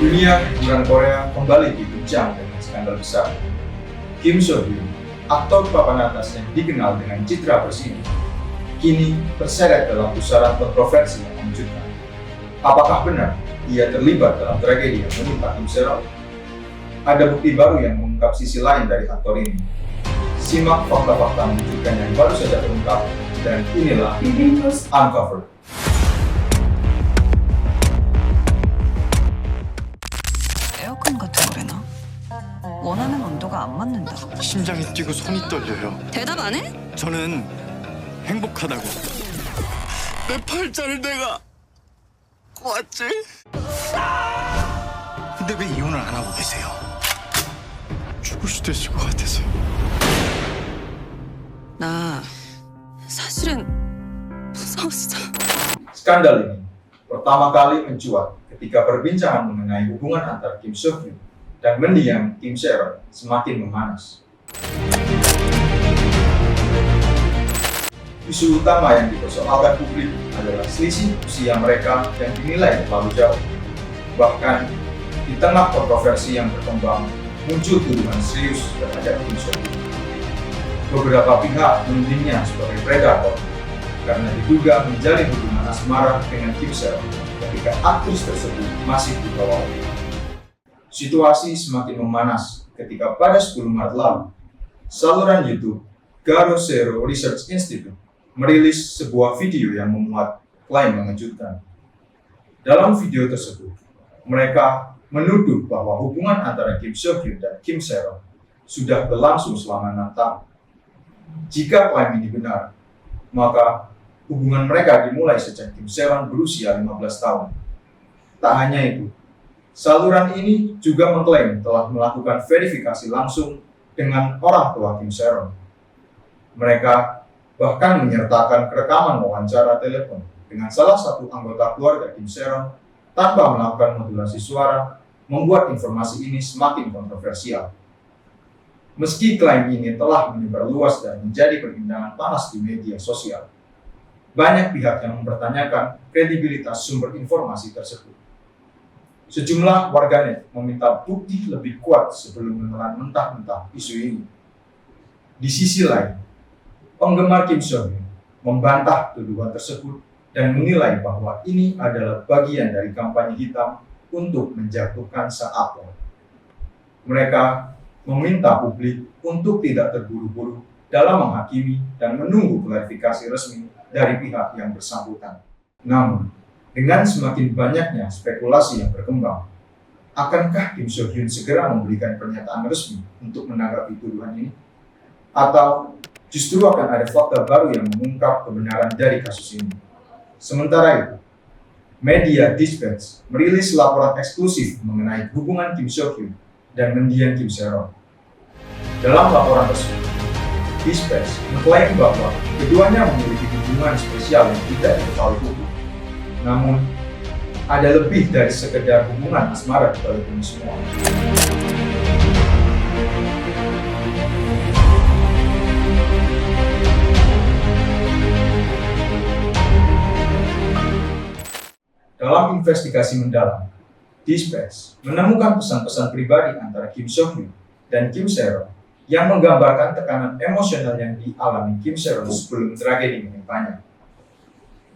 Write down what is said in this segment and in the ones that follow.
Dunia hiburan Korea kembali diguncang dengan skandal besar. Kim So Hyun, aktor papan atas yang dikenal dengan citra bersih, kini terseret dalam pusaran kontroversi yang mengejutkan. Apakah benar ia terlibat dalam tragedi yang menimpa Kim Se-ron? Ada bukti baru yang mengungkap sisi lain dari aktor ini. Simak fakta-fakta mengejutkan yang baru saja terungkap, dan inilah Uncovered. 에어컨 같은 거래나? 원하는 온도가 안 맞는다. 심장이 뛰고 손이 떨려요. 대답 안 해? 저는 행복하다고. 내 팔자를 내가 꼬았지? 근데 왜 이혼을 안 하고 계세요? 죽을 수도 있을 것 같아서. 나 사실은 무서웠어. Skandal ini pertama kali mencuat ketika perbincangan mengenai hubungan antara Kim So Hyun dan mendiang Kim Se-ron semakin memanas. Isu utama yang dipersoalkan publik adalah selisih usia mereka yang dinilai terlalu jauh. Bahkan, di tengah kontroversi yang berkembang, muncul tuduhan serius terhadap Kim So Hyun. Beberapa pihak menudingnya sebagai predator karena diduga menjalin hubungan asmara dengan Kim Se-ron ketika aktris tersebut masih di bawah umur. Situasi semakin memanas ketika pada 10 Maret lalu, saluran YouTube Garo Zero Research Institute merilis sebuah video yang memuat klaim mengejutkan. Dalam video tersebut, mereka menuduh bahwa hubungan antara Kim So Hyun dan Kim Se-ron sudah berlangsung selama 6 tahun. Jika klaim ini benar, maka hubungan mereka dimulai sejak Kim Se-ron berusia 15 tahun. Tak hanya itu, saluran ini juga mengklaim telah melakukan verifikasi langsung dengan orang tua Kim Se-ron. Mereka bahkan menyertakan rekaman wawancara telepon dengan salah satu anggota keluarga Kim Se-ron tanpa melakukan modulasi suara, membuat informasi ini semakin kontroversial. Meski klaim ini telah menyebar luas dan menjadi perbincangan panas di media sosial, banyak pihak yang mempertanyakan kredibilitas sumber informasi tersebut. Sejumlah warganet meminta bukti lebih kuat sebelum menelan mentah-mentah isu ini. Di sisi lain, penggemar Kim So Hyun membantah tuduhan tersebut dan menilai bahwa ini adalah bagian dari kampanye hitam untuk menjatuhkan sang aktor. Mereka meminta publik untuk tidak terburu-buru dalam menghakimi dan menunggu klarifikasi resmi dari pihak yang bersangkutan. Namun, dengan semakin banyaknya spekulasi yang berkembang, akankah Kim So Hyun segera memberikan pernyataan resmi untuk menanggapi tuduhan ini? Atau justru akan ada fakta baru yang mengungkap kebenaran dari kasus ini? Sementara itu, media Dispatch merilis laporan eksklusif mengenai hubungan Kim So Hyun dan mendiang Kim Se-ron. Dalam laporan tersebut, Dispatch mengklaim bahwa keduanya memiliki hubungan spesial yang tidak diketahui publik. Namun, ada lebih dari sekedar hubungan asmara di balik ini semua. Dalam investigasi mendalam, Dispatch menemukan pesan-pesan pribadi antara Kim So Hyun dan Kim Se-ron yang menggambarkan tekanan emosional yang dialami Kim Se-ron sebelum tragedi menimpanya.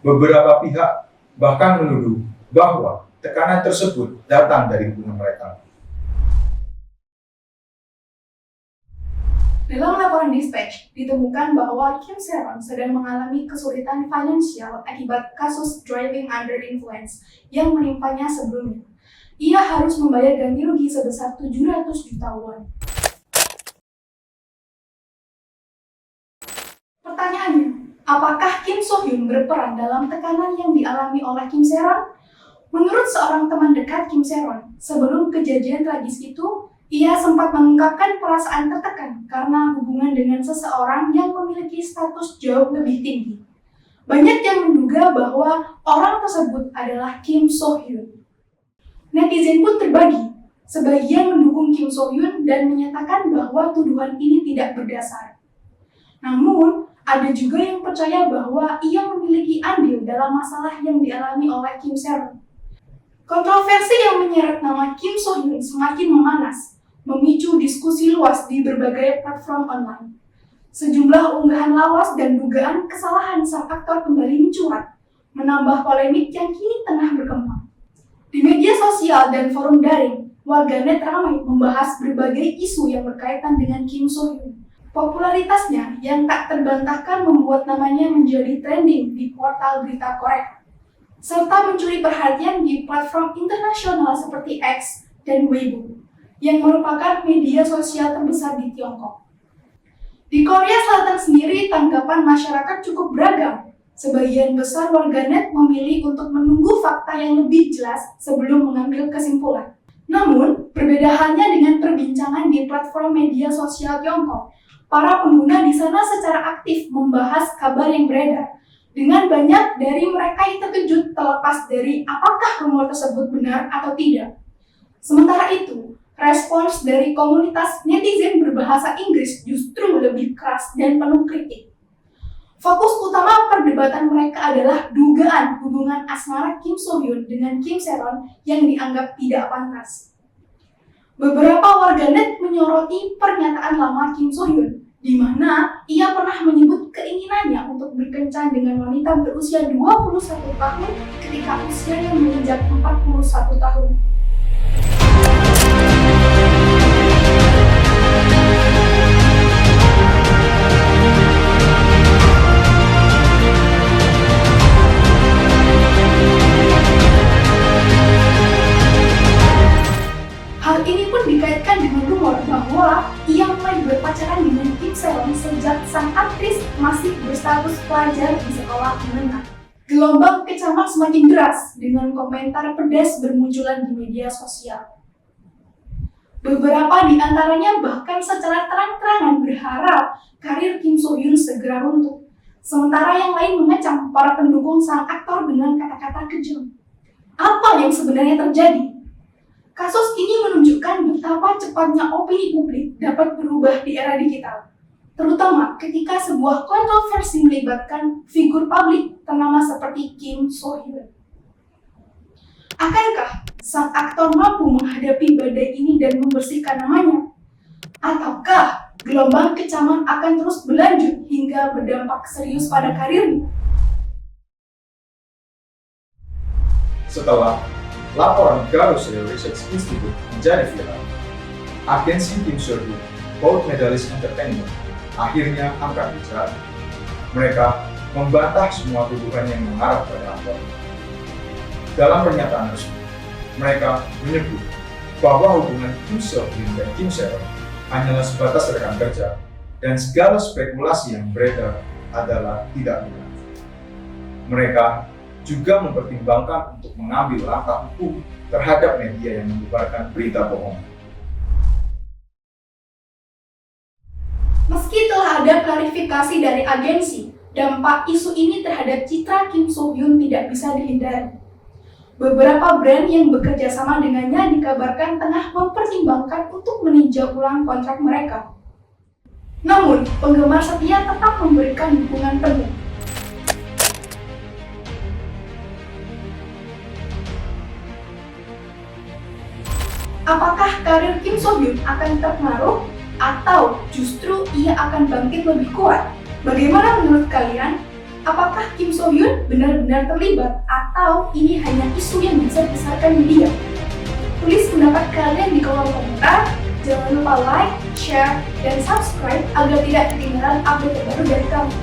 Beberapa pihak bahkan menuduh bahwa tekanan tersebut datang dari hubungan mereka. Dalam laporan Dispatch, ditemukan bahwa Kim Se-ron sedang mengalami kesulitan finansial akibat kasus driving under influence yang menimpanya sebelumnya. Ia harus membayar ganti rugi sebesar 700 juta won. Pertanyaannya, apakah Kim So Hyun berperan dalam tekanan yang dialami oleh Kim Se-ron? Menurut seorang teman dekat Kim Se-ron, sebelum kejadian tragis itu, ia sempat mengungkapkan perasaan tertekan karena hubungan dengan seseorang yang memiliki status jauh lebih tinggi. Banyak yang menduga bahwa orang tersebut adalah Kim So Hyun. Netizen pun terbagi. Sebagian mendukung Kim So Hyun dan menyatakan bahwa tuduhan ini tidak berdasar. Namun, ada juga yang percaya bahwa ia memiliki andil dalam masalah yang dialami oleh Kim Se-ron. Kontroversi yang menyeret nama Kim So Hyun semakin memanas, memicu diskusi luas di berbagai platform online. Sejumlah unggahan lawas dan dugaan kesalahan sang aktor kembali mencuat, menambah polemik yang kini tengah berkembang. Di media sosial dan forum daring, warganet ramai membahas berbagai isu yang berkaitan dengan Kim So Hyun. Popularitasnya yang tak terbantahkan membuat namanya menjadi trending di portal berita Korea, serta mencuri perhatian di platform internasional seperti X dan Weibo, yang merupakan media sosial terbesar di Tiongkok. Di Korea Selatan sendiri, tanggapan masyarakat cukup beragam. Sebagian besar warganet memilih untuk menunggu fakta yang lebih jelas sebelum mengambil kesimpulan. Namun, berbeda halnya dengan perbincangan di platform media sosial Tiongkok. Para pengguna di sana secara aktif membahas kabar yang beredar. Dengan banyak dari mereka yang terkejut terlepas dari apakah rumor tersebut benar atau tidak. Sementara itu, respons dari komunitas netizen berbahasa Inggris justru lebih keras dan penuh kritik. Fokus utama perdebatan mereka adalah dugaan hubungan asmara Kim So Hyun dengan Kim Seron yang dianggap tidak pantas. Beberapa warganet menyoroti pernyataan lama Kim So Hyun, di mana ia pernah menyebut keinginannya untuk berkencan dengan wanita berusia 21 tahun ketika usianya menginjak 41 tahun. Hal ini pun dikaitkan dengan rumor bahwa ia mulai berpacaran dengan Kim Seron sejak sang aktris masih berstatus pelajar di sekolah menengah. Gelombang kecaman semakin deras dengan komentar pedas bermunculan di media sosial. Beberapa di antaranya bahkan secara terang-terangan berharap karir Kim So Hyun segera runtuh. Sementara yang lain mengecam para pendukung sang aktor dengan kata-kata kejam. Apa yang sebenarnya terjadi? Kasus ini menunjukkan betapa cepatnya opini publik dapat berubah di era digital, terutama ketika sebuah kontroversi melibatkan figur publik ternama seperti Kim So Hyun. Akankah sang aktor mampu menghadapi badai ini dan membersihkan namanya? Ataukah gelombang kecaman akan terus berlanjut hingga berdampak serius pada karirnya? Setelah laporan Carousel Research Institute menjadi viral, agensi Kim So Hyun, Gold Medalist Entertainment, akhirnya angkat bicara. Mereka membantah semua tuduhan yang mengarah pada aktor. Dalam pernyataan resmi, mereka menyebut bahwa hubungan Kim So Hyun dan Kim Seron hanyalah sebatas rekan kerja dan segala spekulasi yang beredar adalah tidak benar. Mereka juga mempertimbangkan untuk mengambil langkah hukum terhadap media yang menyebarkan berita bohong. Meski telah ada klarifikasi dari agensi, dampak isu ini terhadap citra Kim So Hyun tidak bisa dihindari. Beberapa brand yang bekerja sama dengannya dikabarkan tengah mempertimbangkan untuk meninjau ulang kontrak mereka. Namun, penggemar setia tetap memberikan dukungan penuh. Apakah karir Kim So Hyun akan terpengaruh atau justru ia akan bangkit lebih kuat? Bagaimana menurut kalian? Apakah Kim So Hyun benar-benar terlibat atau ini hanya isu yang bisa dibesarkan media? Tulis pendapat kalian di kolom komentar. Jangan lupa like, share, dan subscribe agar tidak ketinggalan update terbaru dari kami.